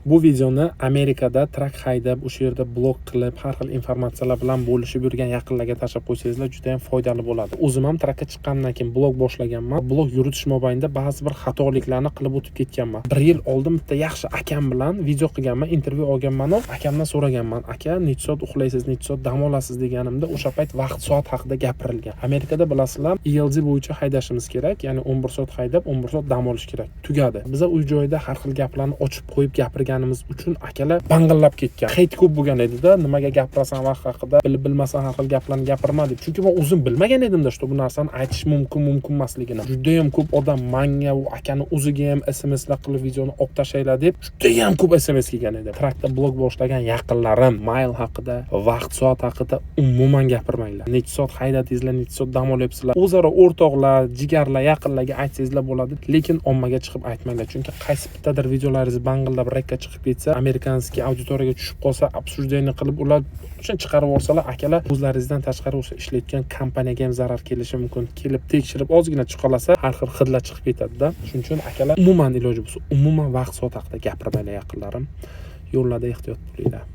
Bu videoni Amerikada trak haydab, o'sha yerda blog qilib, har xil informatsiyalar bilan bo'lishib yurgan yaqinlarga tashlab qo'ysangizlar juda ham foydali bo'ladi. O'zim ham trakka chiqqandan keyin blog boshlaganman. Blog yuritish mobaynida ba'zi bir xatoliklarni qilib o'tib ketganman. 1 yil oldin bitta yaxshi akam bilan video qilganman, intervyu olganman. Akamdan so'raganman: "Aka, necha soat uxlaysiz, necha soat dam olasiz?" deganimda o'sha payt vaqt soat haqida gapirilgan. Amerikada bilasizlar, ELD bo'yicha haydashimiz kerak, ya'ni 11 soat haydab, 11 soat dam olish kerak. Tugadi. Biz uy joyida har xil gaplarni ochib qo'yib gapirganimiz uchun akalar bang'illab ketgan. Heyt ko'p bo'lgan edi-da, nimaga gapirasan vaqt haqida, bilib-bilmasan har xil gaplarni gapirma deb. Chunki men o'zim bilmagan edim-da, bu narsani aytish mumkin emasligini. Juda ham ko'p odam menga u akani o'ziga ham SMSlar qilib videoni olib tashlaylar deb juda ham ko'p SMS kelgan edi. Trakda blog boshlagan yaqinlarim mayl haqida, vaqt soat haqida umuman gapirmanglar. Necha soat haydadingizlar, necha soat dam olyapsizlar. O'zaro o'rtoqlar, jigarlar, yaqinlarga aytsangizlar bo'ladi, lekin ommaga chiqib aytmanglar. Chunki qaysi bittadir videolaringiz bang'illab rekka chiqib ketsa, amerikanskiy auditoriyaga tushib qolsa, обсуждение qilib ular shuni chiqarib olsalar, akalar o'zlaringizdan tashqari o'sha ishlayotgan kompaniyaga ham zarar kelishi mumkin. Kelib tekshirib ozgina chiqolasa, har xil hidlar chiqib ketadi-da. Shuning uchun akalar umuman iloji bo'lsa, umuman vaqt soat haqida gapirmanglar yaqinlarim. Yo'llarda ehtiyot bo'linglar.